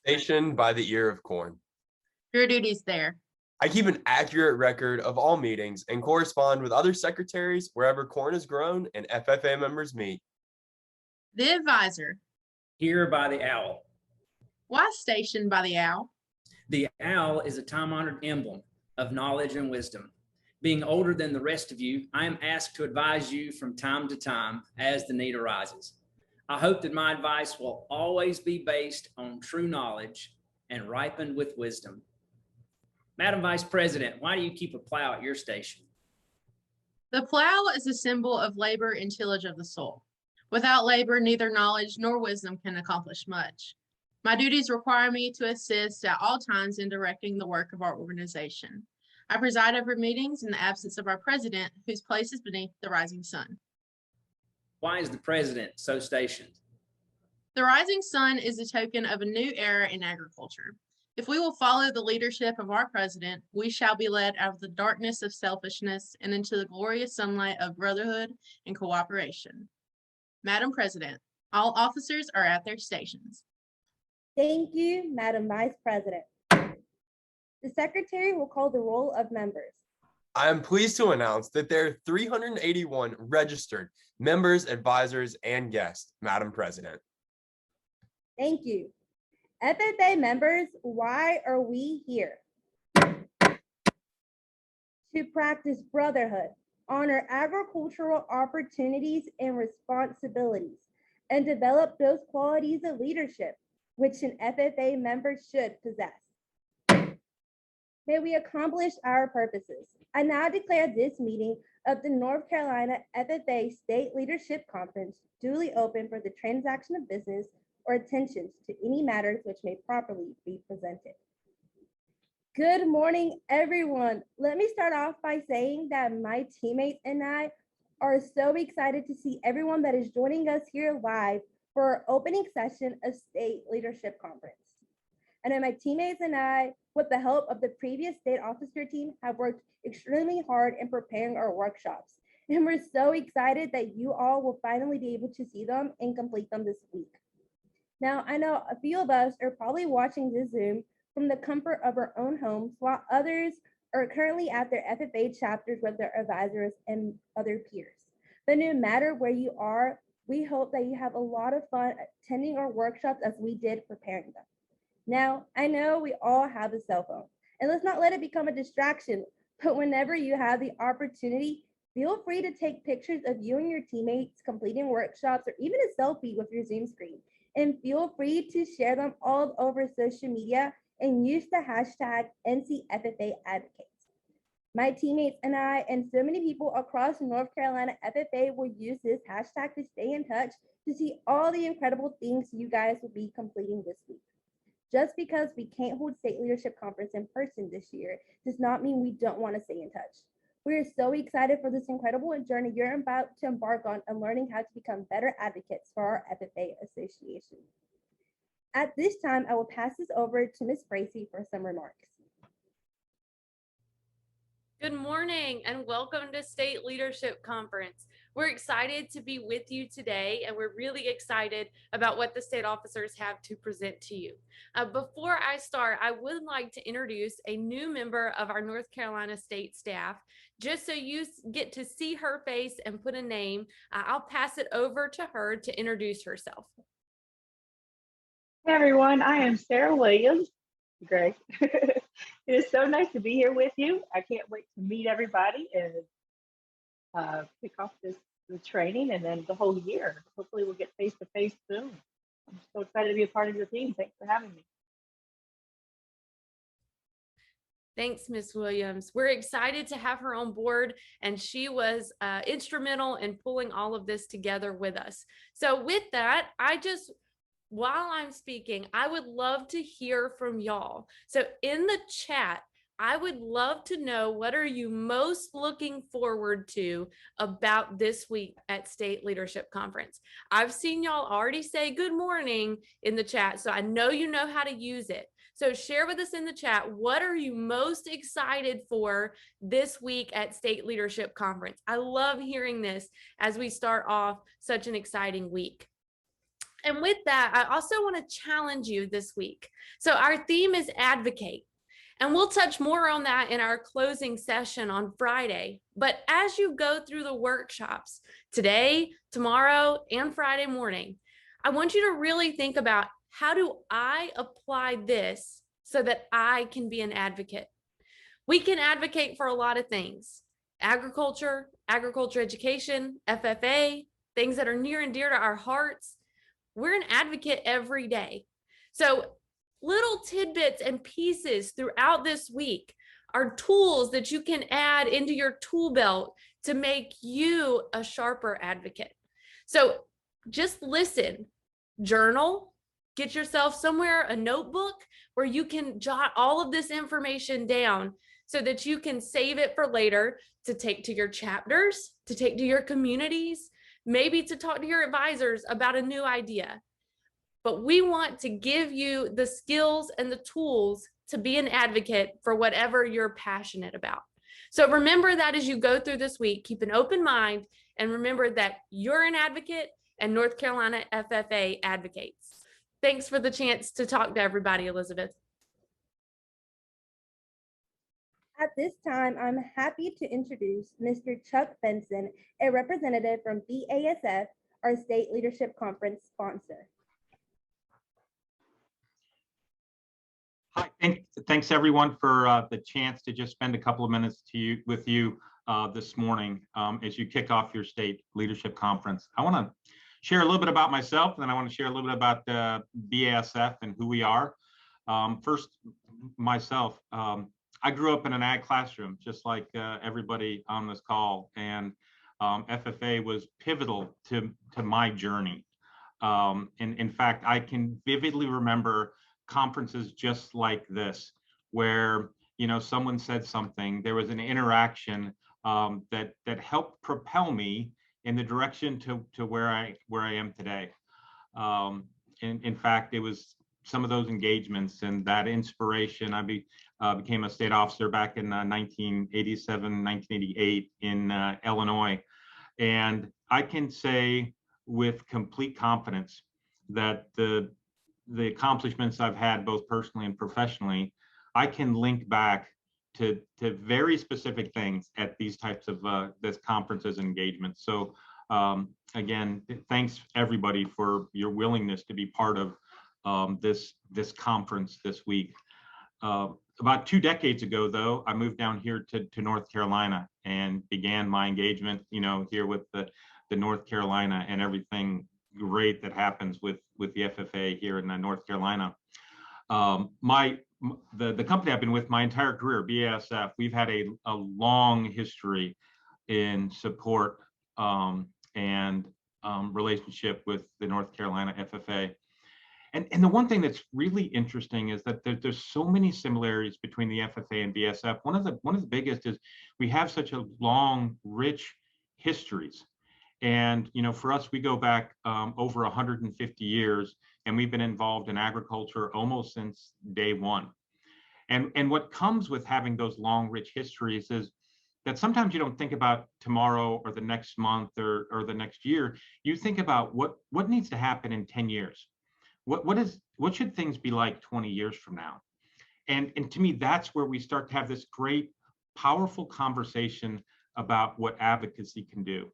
Station by the ear of corn. Your duty's there. I keep an accurate record of all meetings and correspond with other secretaries wherever corn is grown and FFA members meet. The advisor. Here by the owl. Why stationed by the owl? The owl is a time-honored emblem of knowledge and wisdom. Being older than the rest of you, I am asked to advise you from time to time as the need arises. I hope that my advice will always be based on true knowledge and ripened with wisdom. Madam Vice President, why do you keep a plow at your station? The plow is a symbol of labor and tillage of the soil. Without labor, neither knowledge nor wisdom can accomplish much. My duties require me to assist at all times in directing the work of our organization. I preside over meetings in the absence of our president, whose place is beneath the rising sun. Why is the president so stationed? The rising sun is a token of a new era in agriculture. If we will follow the leadership of our president, we shall be led out of the darkness of selfishness and into the glorious sunlight of brotherhood and cooperation. Madam President, all officers are at their stations. Thank you, Madam Vice President. The Secretary will call the roll of members. I am pleased to announce that there are 381 registered members, advisors, and guests, Madam President. Thank you. FFA members, why are we here? To practice brotherhood, honor agricultural opportunities and responsibilities, and develop those qualities of leadership which an FFA member should possess. May we accomplish our purposes. I now declare this meeting of the North Carolina FFA State Leadership Conference duly open for the transaction of business or attention to any matters which may properly be presented. Good morning, everyone. Let me start off by saying that my teammates and I are so excited to see everyone that is joining us here live for our opening session of State Leadership Conference. And then my teammates and I, with the help of the previous state officer team, have worked extremely hard in preparing our workshops. And we're so excited that you all will finally be able to see them and complete them this week. Now, I know a few of us are probably watching this Zoom from the comfort of our own homes, while others are currently at their FFA chapters with their advisors and other peers. But no matter where you are, we hope that you have a lot of fun attending our workshops as we did preparing them. Now, I know we all have a cell phone, and let's not let it become a distraction, but whenever you have the opportunity, feel free to take pictures of you and your teammates completing workshops or even a selfie with your Zoom screen. And feel free to share them all over social media and use the hashtag NCFFA Advocates. My teammates and I and so many people across North Carolina FFA will use this hashtag to stay in touch to see all the incredible things you guys will be completing this week. Just because we can't hold State Leadership Conference in person this year does not mean we don't want to stay in touch. We are so excited for this incredible journey you're about to embark on and learning how to become better advocates for our FFA Association. At this time, I will pass this over to Ms. Bracy for some remarks. Good morning and welcome to State Leadership Conference. We're excited to be with you today, and we're really excited about what the state officers have to present to you. Before I start, I would like to introduce a new member of our North Carolina state staff. Just so you get to see her face and put a name, I'll pass it over to her to introduce herself. Hey everyone, I am Sarah Williams. Greg. It is so nice to be here with you. I can't wait to meet everybody and kick off the training and then the whole year. Hopefully we'll get face to face soon. I'm so excited to be a part of your team. Thanks for having me. Thanks, Ms. Williams. We're excited to have her on board, and she was instrumental in pulling all of this together with us. So with that, while I'm speaking, I would love to hear from y'all. So in the chat, I would love to know, what are you most looking forward to about this week at State Leadership Conference? I've seen y'all already say good morning in the chat, so I know you know how to use it. So share with us in the chat, what are you most excited for this week at State Leadership Conference? I love hearing this as we start off such an exciting week. And with that, I also want to challenge you this week. So our theme is advocate. And we'll touch more on that in our closing session on Friday. But as you go through the workshops today, tomorrow, and Friday morning, I want you to really think about, how do I apply this so that I can be an advocate? We can advocate for a lot of things: agriculture, agriculture education, FFA, things that are near and dear to our hearts. We're an advocate every day. So little tidbits and pieces throughout this week are tools that you can add into your tool belt to make you a sharper advocate. So just listen, journal, get yourself somewhere, a notebook where you can jot all of this information down so that you can save it for later to take to your chapters, to take to your communities, maybe to talk to your advisors about a new idea. But we want to give you the skills and the tools to be an advocate for whatever you're passionate about. So remember that as you go through this week, keep an open mind and remember that you're an advocate and North Carolina FFA advocates. Thanks for the chance to talk to everybody, Elizabeth. At this time, I'm happy to introduce Mr. Chuck Benson, a representative from BASF, our State Leadership Conference sponsor. Hi, thanks everyone for the chance to just spend a couple of minutes with you this morning as you kick off your state leadership conference. I want to share a little bit about myself, and then I want to share a little bit about BASF and who we are. First, myself, I grew up in an ag classroom, just like everybody on this call, and FFA was pivotal to my journey. In fact, I can vividly remember conferences just like this, where someone said something, there was an interaction that helped propel me in the direction to where I am today. In fact, it was some of those engagements and that inspiration. I became a state officer back in 1987, 1988 in Illinois, and I can say with complete confidence that the accomplishments I've had both personally and professionally, I can link back to very specific things at these types of this conferences and engagements. So again, thanks everybody for your willingness to be part of this conference this week. About 2 decades ago, though, I moved down here to North Carolina and began my engagement, here with the North Carolina and everything great that happens with the FFA here in North Carolina. The company I've been with my entire career, BASF, we've had a long history in support and relationship with the North Carolina FFA. And the one thing that's really interesting is that there's so many similarities between the FFA and BASF. One of the biggest is we have such a long, rich histories. And for us, we go back over 150 years, and we've been involved in agriculture almost since day one. And what comes with having those long, rich histories is that sometimes you don't think about tomorrow or the next month or the next year. You think about what needs to happen in 10 years. What should things be like 20 years from now? And to me, that's where we start to have this great, powerful conversation about what advocacy can do.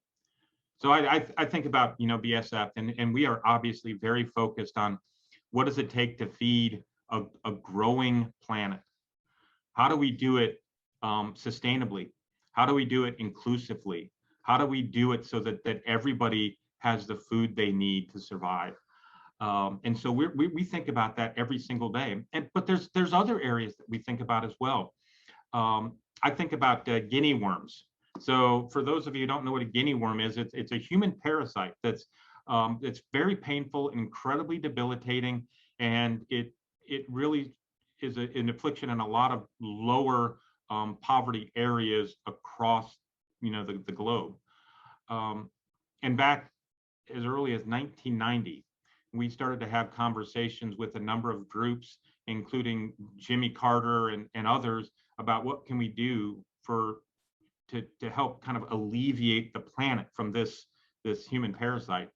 So I think about BASF, and we are obviously very focused on what does it take to feed a growing planet? How do we do it sustainably? How do we do it inclusively? How do we do it so that everybody has the food they need to survive? And so we think about that every single day. But there's other areas that we think about as well. I think about guinea worms. So for those of you who don't know what a guinea worm is, it's a human parasite that's very painful, incredibly debilitating, and it really is an affliction in a lot of lower poverty areas across the globe. And back as early as 1990, we started to have conversations with a number of groups, including Jimmy Carter and others, about what can we do to help kind of alleviate the planet from this human parasite.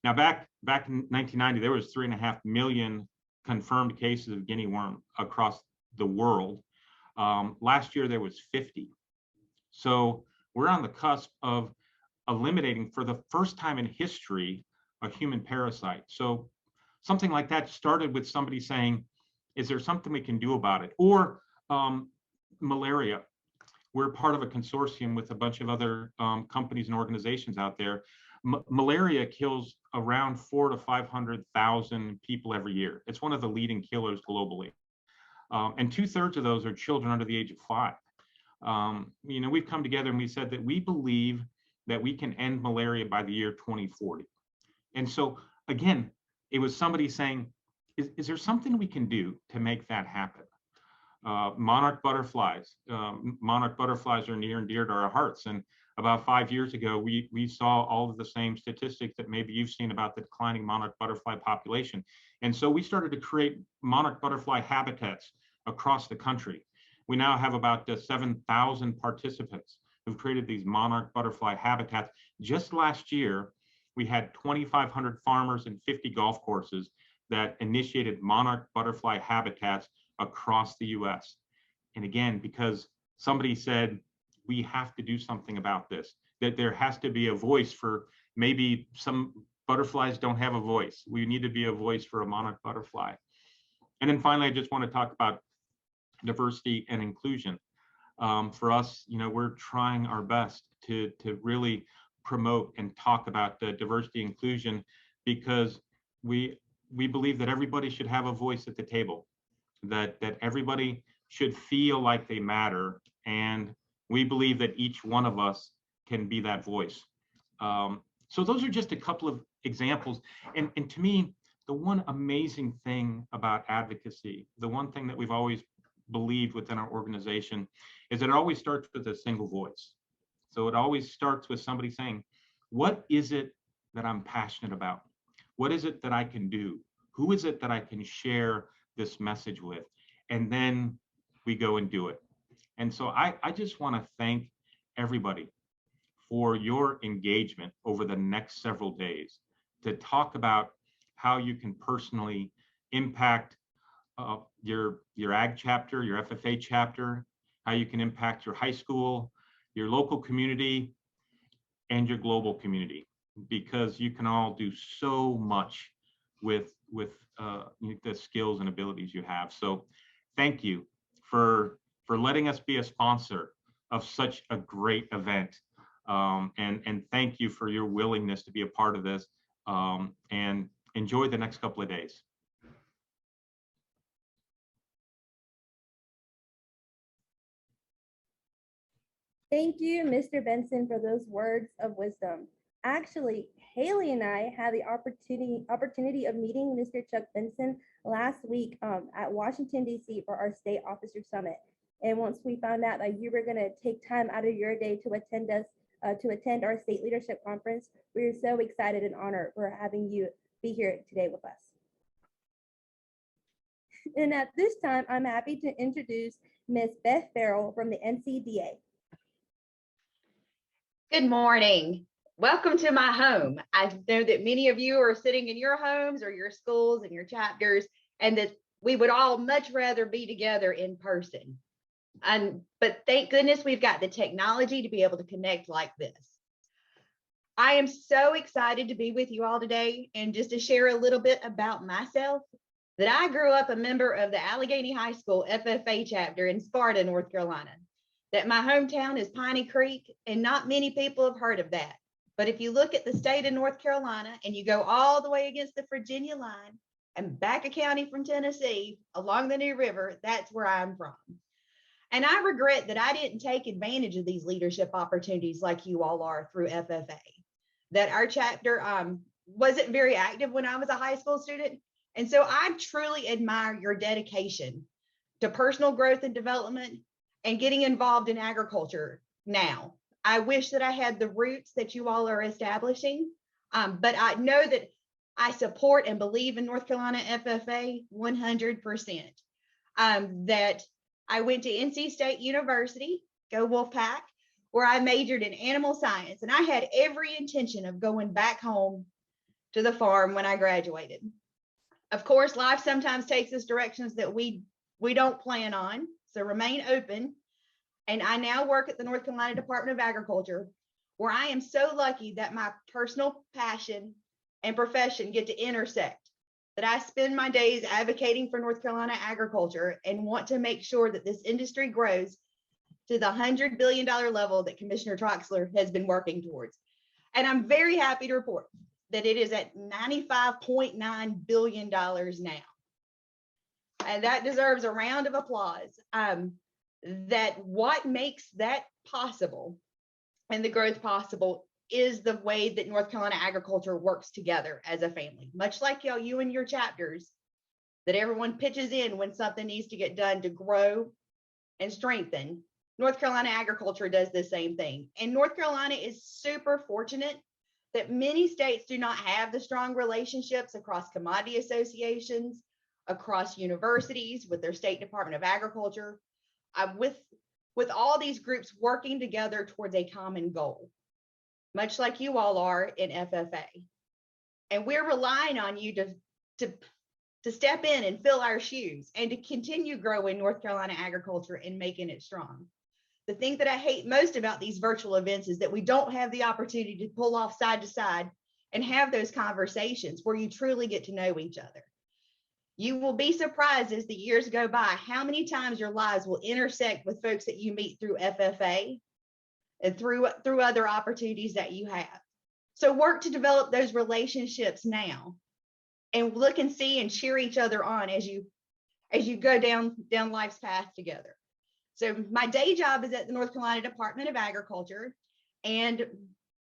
Now, back in 1990, there was 3.5 million confirmed cases of guinea worm across the world. Last year, there was 50. So we're on the cusp of eliminating, for the first time in history, a human parasite. So something like that started with somebody saying, is there something we can do about it? Or malaria. We're part of a consortium with a bunch of other companies and organizations out there. Malaria kills around 400,000 to 500,000 people every year. It's one of the leading killers globally. And 2/3 of those are children under the age of 5. You know, we've come together and we said that we believe that we can end malaria by the year 2040. And so, again, it was somebody saying, is there something we can do to make that happen? Monarch butterflies. Monarch butterflies are near and dear to our hearts. And about 5 years ago, we saw all of the same statistics that maybe you've seen about the declining monarch butterfly population. And so we started to create monarch butterfly habitats across the country. We now have about 7,000 participants who've created these monarch butterfly habitats. Just last year, we had 2,500 farmers and 50 golf courses that initiated monarch butterfly habitats across the US. And again, because somebody said, we have to do something about this, that there has to be a voice for, maybe some butterflies don't have a voice. We need to be a voice for a monarch butterfly. And then finally, I just want to talk about diversity and inclusion. For us, you know, we're trying our best to really promote and talk about the diversity and inclusion, because we believe that everybody should have a voice at the table, that everybody should feel like they matter, and we believe that each one of us can be that voice. So those are just a couple of examples. And to me, the one amazing thing about advocacy, the one thing that we've always believed within our organization, is that it always starts with a single voice. So it always starts with somebody saying, what is it that I'm passionate about? What is it that I can do? Who is it that I can share this message with? And then we go and do it. And so I just want to thank everybody for your engagement over the next several days to talk about how you can personally impact your ag chapter, your FFA chapter, how you can impact your high school, your local community, and your global community, because you can all do so much with the skills and abilities you have. So thank you for letting us be a sponsor of such a great event. And thank you for your willingness to be a part of this, and enjoy the next couple of days. Thank you, Mr. Benson, for those words of wisdom. Actually, Haley and I had the opportunity of meeting Mr. Chuck Benson last week at Washington, D.C. for our State Officer Summit. And once we found out that you were going to take time out of your day to attend our State Leadership Conference, we are so excited and honored for having you be here today with us. And at this time, I'm happy to introduce Ms. Beth Farrell from the NCDA. Good morning. Welcome to my home. I know that many of you are sitting in your homes or your schools and your chapters, and that we would all much rather be together in person. But thank goodness we've got the technology to be able to connect like this. I am so excited to be with you all today, and just to share a little bit about myself, that I grew up a member of the Allegheny High School FFA chapter in Sparta, North Carolina. That my hometown is Piney Creek, and not many people have heard of that. But if you look at the state of North Carolina and you go all the way against the Virginia line and back a county from Tennessee along the New River, that's where I'm from. And I regret that I didn't take advantage of these leadership opportunities like you all are through FFA. That our chapter wasn't very active when I was a high school student. And so I truly admire your dedication to personal growth and development and getting involved in agriculture now. I wish that I had the roots that you all are establishing, but I know that I support and believe in North Carolina FFA 100%. That I went to NC State University, go Wolfpack, where I majored in animal science, and I had every intention of going back home to the farm when I graduated. Of course, life sometimes takes us directions that we don't plan on, so remain open. And I now work at the North Carolina Department of Agriculture, where I am so lucky that my personal passion and profession get to intersect, that I spend my days advocating for North Carolina agriculture and want to make sure that this industry grows to the $100 billion level that Commissioner Troxler has been working towards. And I'm very happy to report that it is at $95.9 billion now. And that deserves a round of applause. That what makes that possible and the growth possible is the way that North Carolina agriculture works together as a family, much like you and your chapters, that everyone pitches in when something needs to get done to grow and strengthen. North Carolina agriculture does the same thing. And North Carolina is super fortunate that many states do not have the strong relationships across commodity associations, across universities with their state Department of Agriculture, with all these groups working together towards a common goal, much like you all are in FFA. And we're relying on you to step in and fill our shoes and to continue growing North Carolina agriculture and making it strong. The thing that I hate most about these virtual events is that we don't have the opportunity to pull off side to side and have those conversations where you truly get to know each other. You will be surprised as the years go by how many times your lives will intersect with folks that you meet through FFA and through other opportunities that you have. So work to develop those relationships now and look and see and cheer each other on as you go down life's path together. So my day job is at the North Carolina Department of Agriculture, and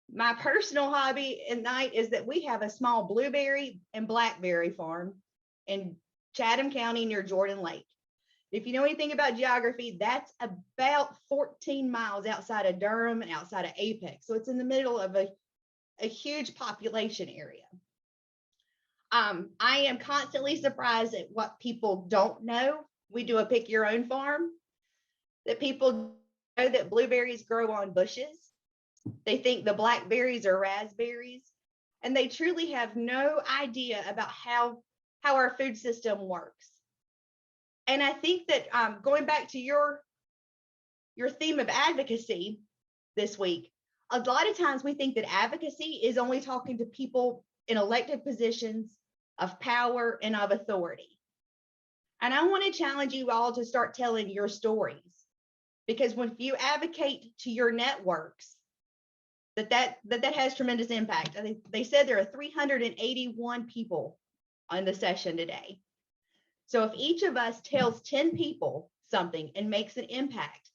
my personal hobby at night is that we have a small blueberry and blackberry farm in Chatham County near Jordan Lake. If you know anything about geography, that's about 14 miles outside of Durham and outside of Apex. So it's in the middle of a huge population area. I am constantly surprised at what people don't know. We do a pick your own farm. That people know that blueberries grow on bushes. They think the blackberries are raspberries, and they truly have no idea about how our food system works. And I think that going back to your theme of advocacy this week, a lot of times we think that advocacy is only talking to people in elected positions of power and of authority. And I want to challenge you all to start telling your stories. Because when you advocate to your networks, that has tremendous impact. I think they said there are 381 people on the session today. So if each of us tells 10 people something and makes an impact,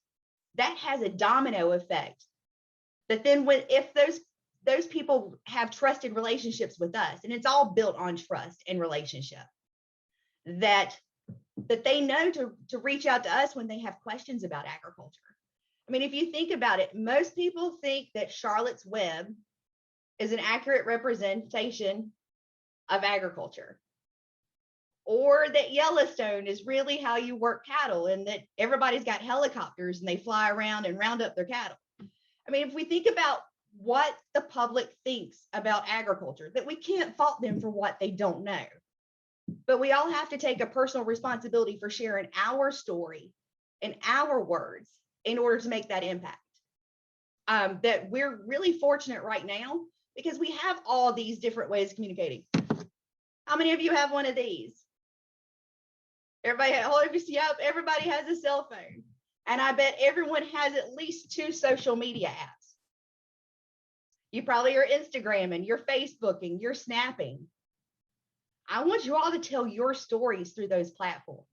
that has a domino effect. But then if those people have trusted relationships with us, and it's all built on trust and relationship, that they know to reach out to us when they have questions about agriculture. I mean, if you think about it, most people think that Charlotte's Web is an accurate representation of agriculture, or that Yellowstone is really how you work cattle, and that everybody's got helicopters and they fly around and round up their cattle. I mean, if we think about what the public thinks about agriculture, that we can't fault them for what they don't know. But we all have to take a personal responsibility for sharing our story and our words in order to make that impact. That we're really fortunate right now because we have all these different ways of communicating. How many of you have one of these? Everybody has a cell phone. And I bet everyone has at least 2 social media apps. You probably are Instagramming, you're Facebooking, you're snapping. I want you all to tell your stories through those platforms.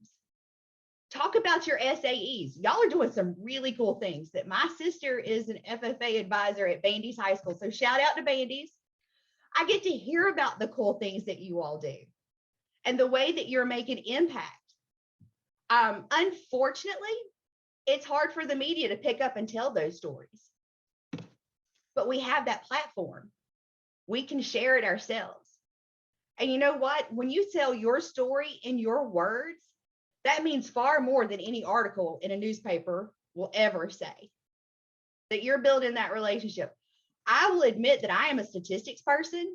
Talk about your SAEs. Y'all are doing some really cool things. That my sister is an FFA advisor at Bandy's High School. So shout out to Bandy's. I get to hear about the cool things that you all do and the way that you're making impact. Unfortunately, it's hard for the media to pick up and tell those stories. But we have that platform. We can share it ourselves. And you know what? When you tell your story in your words, that means far more than any article in a newspaper will ever say. That you're building that relationship. I will admit that I am a statistics person,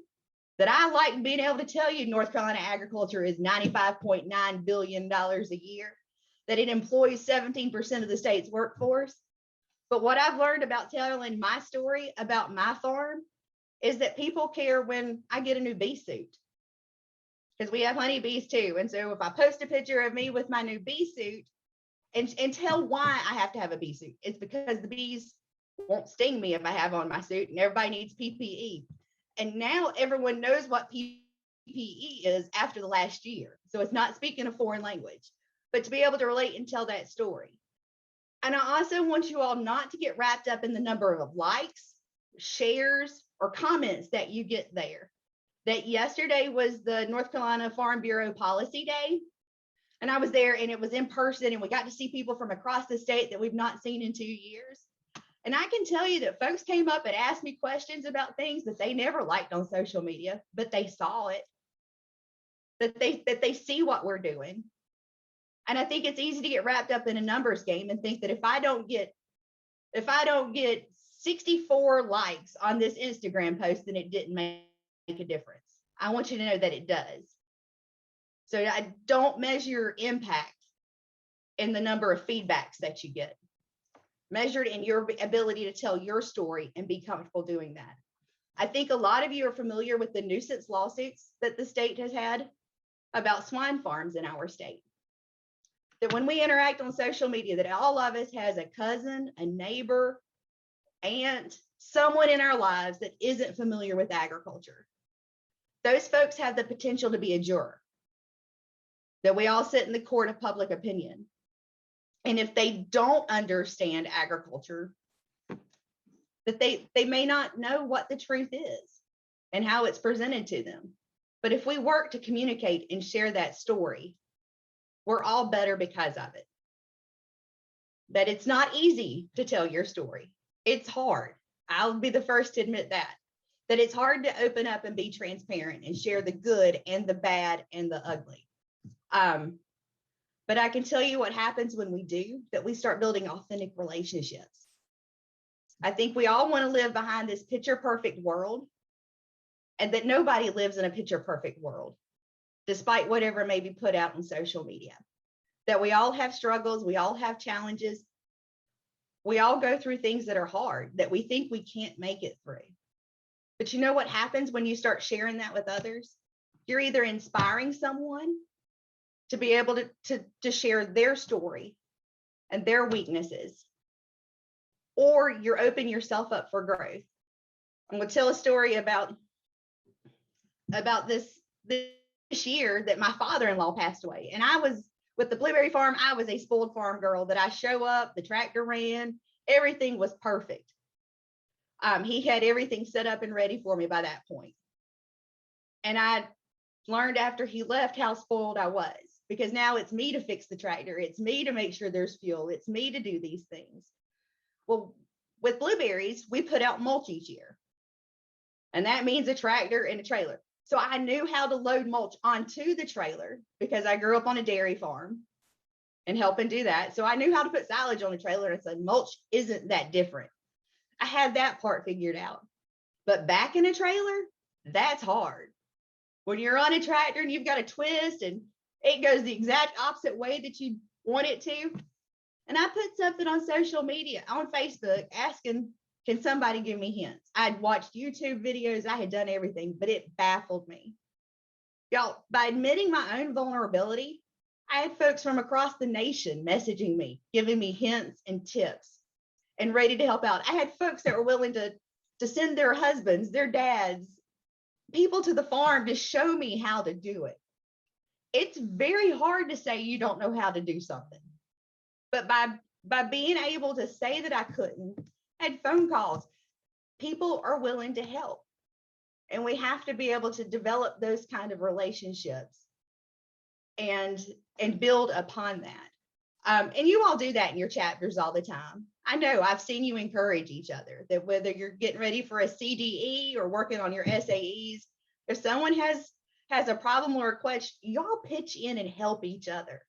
that I like being able to tell you North Carolina agriculture is $95.9 billion a year, that it employs 17% of the state's workforce. But what I've learned about telling my story about my farm is that people care when I get a new bee suit, because we have honeybees too. And so if I post a picture of me with my new bee suit and tell why I have to have a bee suit, it's because the bees won't sting me if I have on my suit, and everybody needs PPE. And now everyone knows what PPE is after the last year. So it's not speaking a foreign language, but to be able to relate and tell that story. And I also want you all not to get wrapped up in the number of likes, shares, or comments that you get there. That yesterday was the North Carolina Farm Bureau Policy Day. And I was there, and it was in person, and we got to see people from across the state that we've not seen in 2 years. And I can tell you that folks came up and asked me questions about things that they never liked on social media, but they saw it, that they see what we're doing. And I think it's easy to get wrapped up in a numbers game and think that if I don't get 64 likes on this Instagram post, then it didn't make a difference. I want you to know that it does. So I don't measure your impact in the number of feedbacks that you get. Measured in your ability to tell your story and be comfortable doing that. I think a lot of you are familiar with the nuisance lawsuits that the state has had about swine farms in our state. That when we interact on social media, that all of us has a cousin, a neighbor, aunt, someone in our lives that isn't familiar with agriculture. Those folks have the potential to be a juror. That we all sit in the court of public opinion. And if they don't understand agriculture, that they may not know what the truth is and how it's presented to them. But if we work to communicate and share that story, we're all better because of it. That it's not easy to tell your story. It's hard. I'll be the first to admit that it's hard to open up and be transparent and share the good and the bad and the ugly. But I can tell you what happens when we do, that we start building authentic relationships. I think we all want to live behind this picture perfect world, and that nobody lives in a picture perfect world, despite whatever may be put out on social media. That we all have struggles, we all have challenges. We all go through things that are hard, that we think we can't make it through. But you know what happens when you start sharing that with others? You're either inspiring someone to be able to share their story and their weaknesses, or you're opening yourself up for growth. I'm going to tell a story about this year that my father-in-law passed away. And I was with the blueberry farm. I was a spoiled farm girl, that I show up, the tractor ran, everything was perfect. He had everything set up and ready for me by that point. And I learned after he left how spoiled I was, because now it's me to fix the tractor. It's me to make sure there's fuel. It's me to do these things. Well, with blueberries, we put out mulch each year. And that means a tractor and a trailer. So I knew how to load mulch onto the trailer because I grew up on a dairy farm and helping do that. So I knew how to put silage on the trailer, and said mulch isn't that different. I had that part figured out. But back in a trailer, that's hard. When you're on a tractor and you've got a twist and it goes the exact opposite way that you want it to. And I put something on social media, on Facebook, asking, can somebody give me hints? I'd watched YouTube videos, I had done everything, but it baffled me. Y'all, by admitting my own vulnerability, I had folks from across the nation messaging me, giving me hints and tips, and ready to help out. I had folks that were willing to send their husbands, their dads, people to the farm to show me how to do it. It's very hard to say you don't know how to do something. But by being able to say that I couldn't, I had phone calls. People are willing to help. And we have to be able to develop those kind of relationships and build upon that. And you all do that in your chapters all the time. I know I've seen you encourage each other, that whether you're getting ready for a CDE or working on your SAEs, if someone has a problem or a question, y'all pitch in and help each other.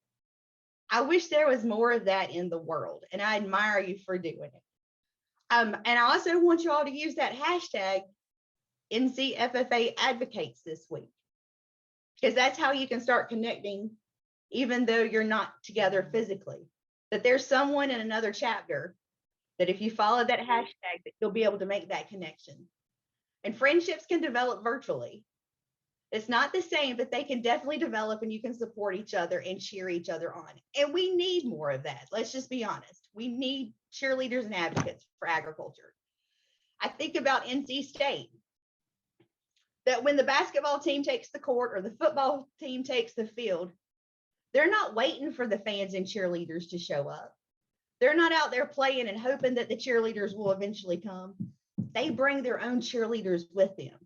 I wish there was more of that in the world, and I admire you for doing it. And I also want you all to use that hashtag NCFFA advocates this week, because that's how you can start connecting, even though you're not together physically. That there's someone in another chapter that if you follow that hashtag, that you'll be able to make that connection. And friendships can develop virtually. It's not the same, but they can definitely develop, and you can support each other and cheer each other on. And we need more of that. Let's just be honest. We need cheerleaders and advocates for agriculture. I think about NC State, that when the basketball team takes the court or the football team takes the field, they're not waiting for the fans and cheerleaders to show up. They're not out there playing and hoping that the cheerleaders will eventually come. They bring their own cheerleaders with them.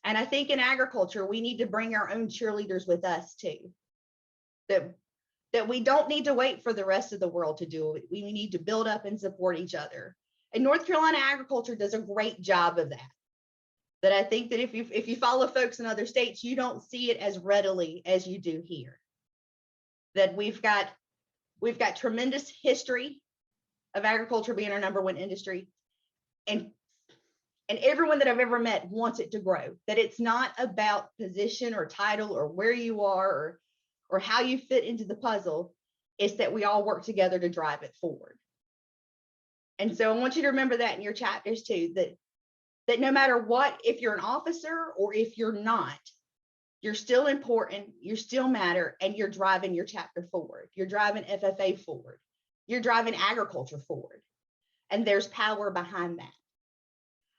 And I think in agriculture, we need to bring our own cheerleaders with us too. That we don't need to wait for the rest of the world to do it. We need to build up and support each other. And North Carolina agriculture does a great job of that. That I think that if you follow folks in other states, you don't see it as readily as you do here. That we've got tremendous history of agriculture being our #1 industry. And everyone that I've ever met wants it to grow, that it's not about position or title or where you are or how you fit into the puzzle. It's that we all work together to drive it forward. And so I want you to remember that in your chapters too, that no matter what, if you're an officer or if you're not, you're still important, you still matter, and you're driving your chapter forward. You're driving FFA forward. You're driving agriculture forward. And there's power behind that.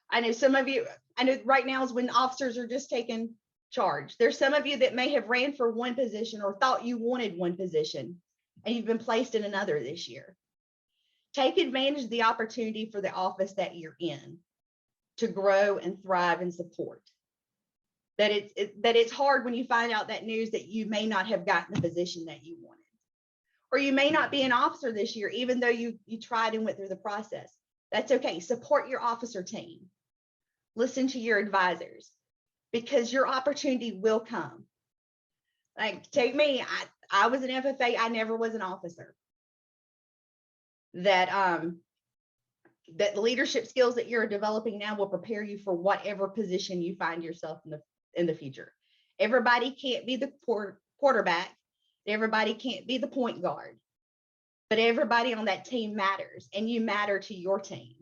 I know right now is when officers are just taking charge. There's some of you that may have ran for one position or thought you wanted one position, and you've been placed in another this year. Take advantage of the opportunity for the office that you're in to grow and thrive and support. That it's hard when you find out that news that you may not have gotten the position that you wanted. Or you may not be an officer this year, even though you tried and went through the process. That's okay. Support your officer team. Listen to your advisors, because your opportunity will come. Like, take me, I was an FFA, I never was an officer. That the leadership skills that you're developing now will prepare you for whatever position you find yourself in the future. Everybody can't be the quarterback. Everybody can't be the point guard, but everybody on that team matters, and you matter to your team.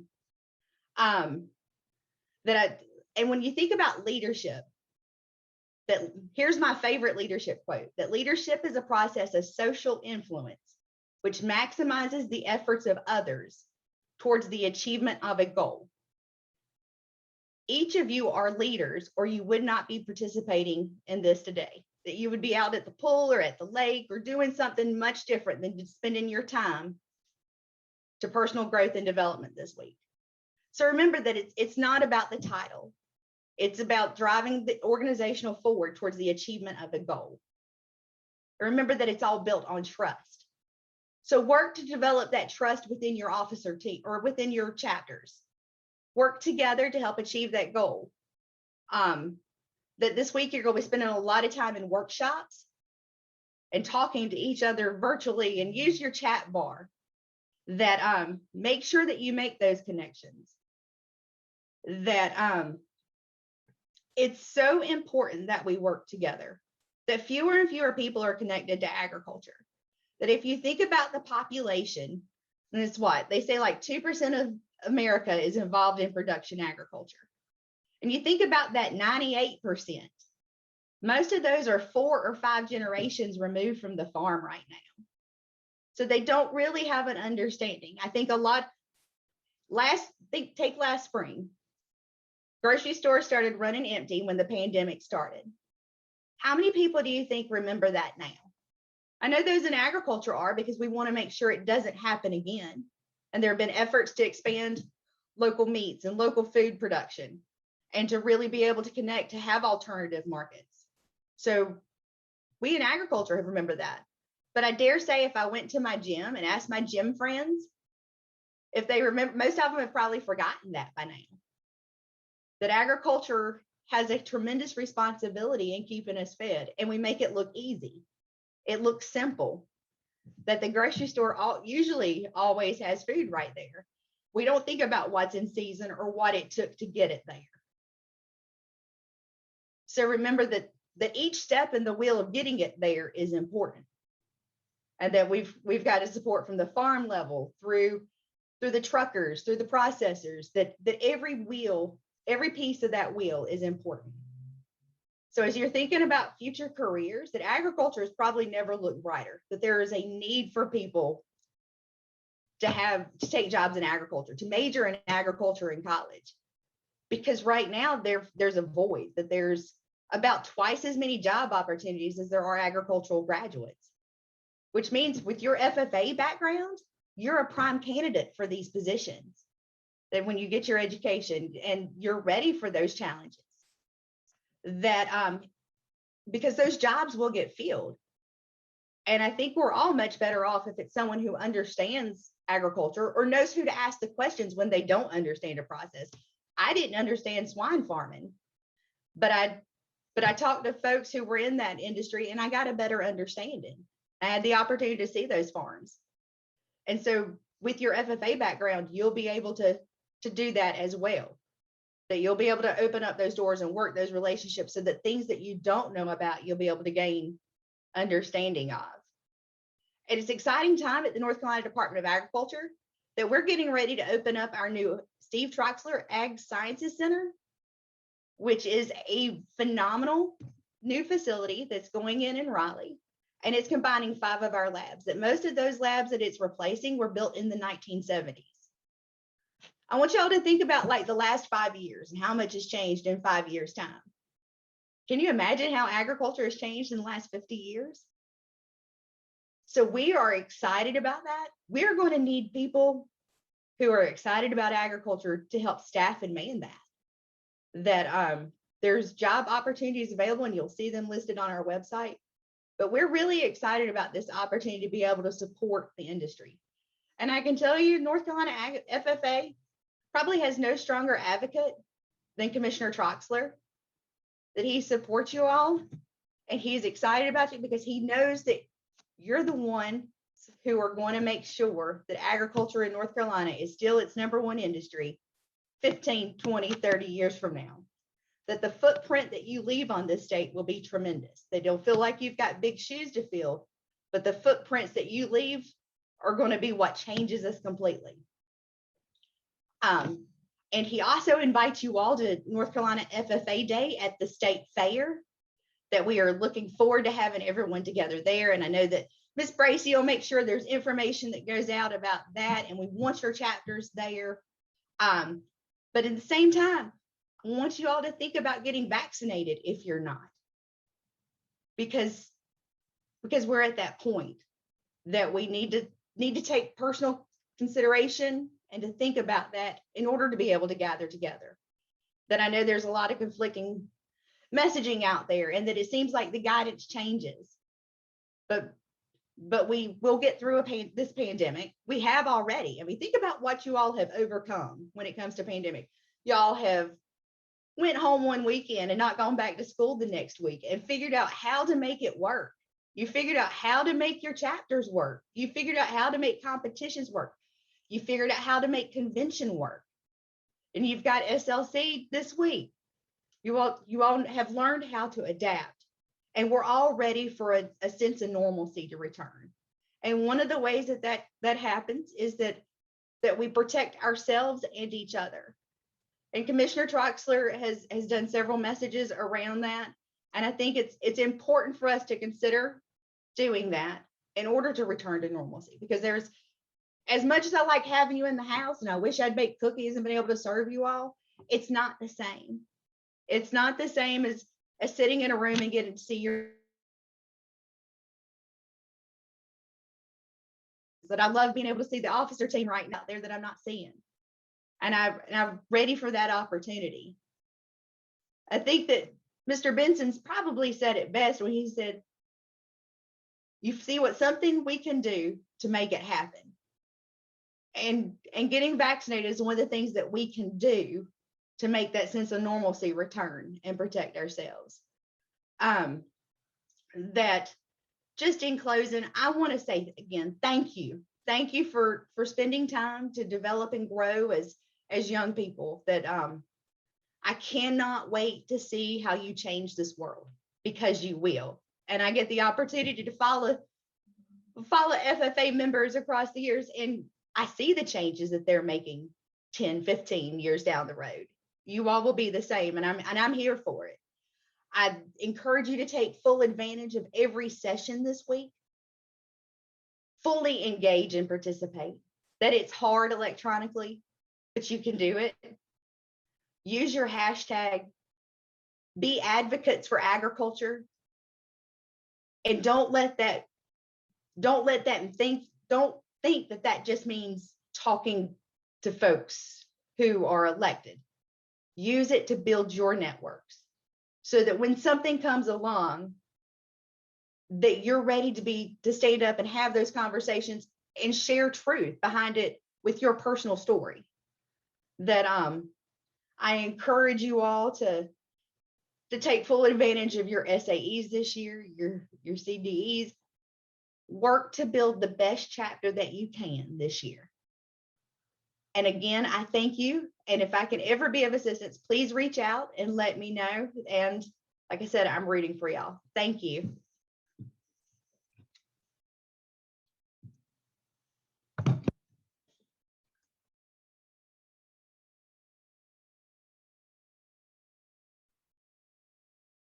And when you think about leadership, that here's my favorite leadership quote, that leadership is a process of social influence, which maximizes the efforts of others towards the achievement of a goal. Each of you are leaders, or you would not be participating in this today. That you would be out at the pool or at the lake or doing something much different than just spending your time to personal growth and development this week. So remember that it's not about the title. It's about driving the organizational forward towards the achievement of a goal. Remember that it's all built on trust. So work to develop that trust within your officer team or within your chapters. Work together to help achieve that goal. That this week you're going to be spending a lot of time in workshops and talking to each other virtually, and use your chat bar. That make sure that you make those connections. That it's so important that we work together. That fewer and fewer people are connected to agriculture. That if you think about the population, and it's what they say, like 2% of America is involved in production agriculture. And you think about that 98%, most of those are 4 or 5 generations removed from the farm right now. So they don't really have an understanding. I think take last spring, grocery stores started running empty when the pandemic started. How many people do you think remember that now? I know those in agriculture are, because we want to make sure it doesn't happen again. And there have been efforts to expand local meats and local food production, and to really be able to connect, to have alternative markets. So we in agriculture have remembered that. But I dare say if I went to my gym and asked my gym friends, if they remember, most of them have probably forgotten that by now. That agriculture has a tremendous responsibility in keeping us fed, and we make it look easy. It looks simple. That the grocery store usually always has food right there. We don't think about what's in season or what it took to get it there. So remember that each step in the wheel of getting it there is important. And that we've got to support from the farm level through the truckers, through the processors, that every wheel, every piece of that wheel is important. So as you're thinking about future careers, that agriculture has probably never looked brighter, that there is a need for people to take jobs in agriculture, to major in agriculture in college. Because right now there's a void, that there's about twice as many job opportunities as there are agricultural graduates, which means with your FFA background, you're a prime candidate for these positions. That when you get your education and you're ready for those challenges, that because those jobs will get filled. And I think we're all much better off if it's someone who understands agriculture or knows who to ask the questions when they don't understand a process. I didn't understand swine farming, but I talked to folks who were in that industry and I got a better understanding. I had the opportunity to see those farms. And so with your FFA background, you'll be able to do that as well. That you'll be able to open up those doors and work those relationships so that things that you don't know about, you'll be able to gain understanding of. And it's an exciting time at the North Carolina Department of Agriculture that we're getting ready to open up our new Steve Troxler Ag Sciences Center, which is a phenomenal new facility that's going in Raleigh. And it's combining 5 of our labs. That most of those labs that it's replacing were built in the 1970s. I want y'all to think about like the last 5 years and how much has changed in 5 years' time. Can you imagine how agriculture has changed in the last 50 years? So we are excited about that. We are going to need people who are excited about agriculture to help staff and man that. There's job opportunities available and you'll see them listed on our website. But we're really excited about this opportunity to be able to support the industry. And I can tell you, North Carolina FFA probably has no stronger advocate than Commissioner Troxler, that he supports you all and he's excited about you because he knows that you're the one who are going to make sure that agriculture in North Carolina is still its #1 industry 15, 20, 30 years from now. That the footprint that you leave on this state will be tremendous. They don't feel like you've got big shoes to fill, but the footprints that you leave are going to be what changes us completely. And he also invites you all to North Carolina FFA Day at the State Fair, that we are looking forward to having everyone together there. And I know that Ms. Bracey will make sure there's information that goes out about that, and we want your chapters there. But at the same time, I want you all to think about getting vaccinated if you're not, because we're at that point that we need to take personal consideration and to think about that in order to be able to gather together. That I know there's a lot of conflicting messaging out there and that it seems like the guidance changes, but we will get through this pandemic. We have already. I mean, think about what you all have overcome when it comes to pandemic. Y'all have went home one weekend and not gone back to school the next week and figured out how to make it work. You figured out how to make your chapters work. You figured out how to make competitions work. You figured out how to make convention work. And you've got SLC this week. You all have learned how to adapt. And we're all ready for a sense of normalcy to return. And one of the ways that happens is that we protect ourselves and each other. And Commissioner Troxler has done several messages around that. And I think it's important for us to consider doing that in order to return to normalcy, because there's, as much as I like having you in the house and I wish I'd make cookies and been able to serve you all, it's not the same. It's not the same as sitting in a room and getting to see your. But I love being able to see the officer team right now there that I'm not seeing. And I'm ready for that opportunity. I think that Mr. Benson's probably said it best when he said, you see what something we can do to make it happen. And getting vaccinated is one of the things that we can do to make that sense of normalcy return and protect ourselves. That just in closing, I want to say again, thank you. Thank you for spending time to develop and grow as young people. That I cannot wait to see how you change this world, because you will. And I get the opportunity to follow FFA members across the years, and I see the changes that they're making 10, 15 years down the road. You all will be the same, and I'm here for it. I encourage you to take full advantage of every session this week. Fully engage and participate. That it's hard electronically, but you can do it. Use your hashtag. Be advocates for agriculture. And don't think that just means talking to folks who are elected. Use it to build your networks, so that when something comes along, that you're ready to stand up and have those conversations and share truth behind it with your personal story. That I encourage you all to take full advantage of your SAEs this year, your CDEs. Work to build the best chapter that you can this year. And again, I thank you. And if I can ever be of assistance, please reach out and let me know. And like I said, I'm rooting for y'all. Thank you.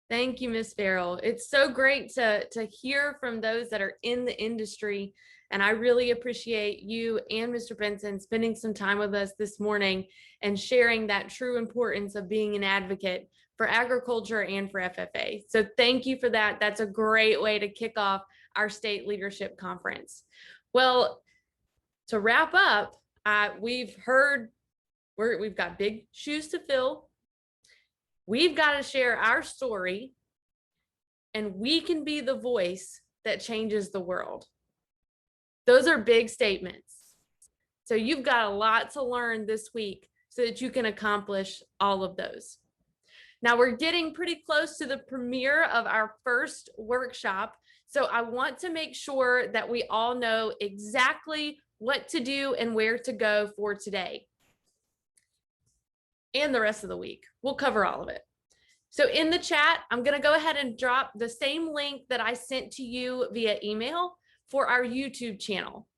Thank you, Ms. Farrell. It's so great to hear from those that are in the industry. And I really appreciate you and Mr. Benson spending some time with us this morning and sharing that true importance of being an advocate for agriculture and for FFA. So thank you for that. That's a great way to kick off our state leadership conference. Well, to wrap up, we've got big shoes to fill. We've got to share our story, and we can be the voice that changes the world. Those are big statements. So you've got a lot to learn this week so that you can accomplish all of those. Now we're getting pretty close to the premiere of our first workshop. So I want to make sure that we all know exactly what to do and where to go for today and the rest of the week. We'll cover all of it. So in the chat, I'm going to go ahead and drop the same link that I sent to you via email for our YouTube channel.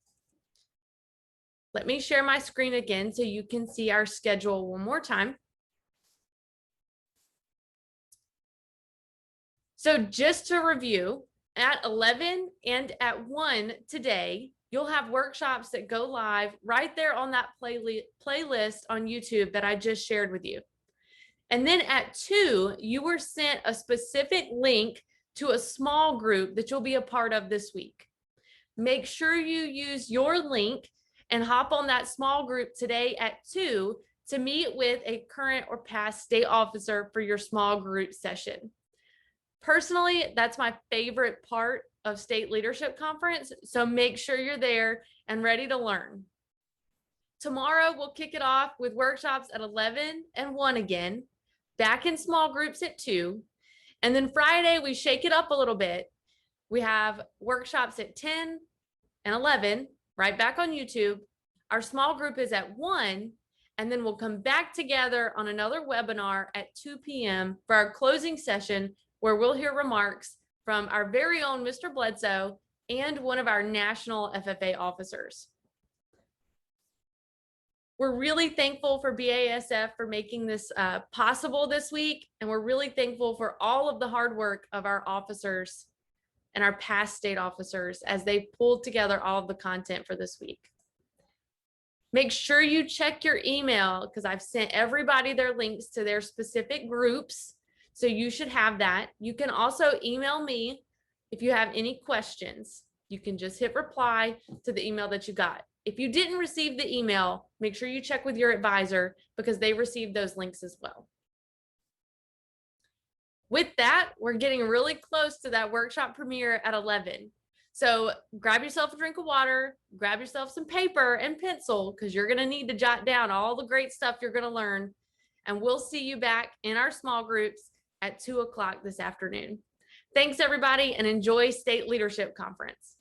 Let me share my screen again so you can see our schedule one more time. So just to review, at 11 and at 1 today, you'll have workshops that go live right there on that playlist on YouTube that I just shared with you. And then at 2, you were sent a specific link to a small group that you'll be a part of this week. Make sure you use your link and hop on that small group today at 2 to meet with a current or past state officer for your small group session. Personally, that's my favorite part of State Leadership Conference, so make sure you're there and ready to learn. Tomorrow, we'll kick it off with workshops at 11 and 1 again, back in small groups at 2, and then Friday, we shake it up a little bit. We have workshops at 10 and 11, right back on YouTube. Our small group is at 1, and then we'll come back together on another webinar at 2 p.m. for our closing session, where we'll hear remarks from our very own Mr. Bledsoe and one of our national FFA officers. We're really thankful for BASF for making this possible this week, and we're really thankful for all of the hard work of our officers and our past state officers as they pulled together all of the content for this week. Make sure you check your email, because I've sent everybody their links to their specific groups. So you should have that. You can also email me if you have any questions. You can just hit reply to the email that you got. If you didn't receive the email, make sure you check with your advisor, because they received those links as well. With that, we're getting really close to that workshop premiere at 11. So grab yourself a drink of water, grab yourself some paper and pencil, because you're going to need to jot down all the great stuff you're going to learn. And we'll see you back in our small groups at 2 o'clock this afternoon. Thanks, everybody, and enjoy State Leadership Conference.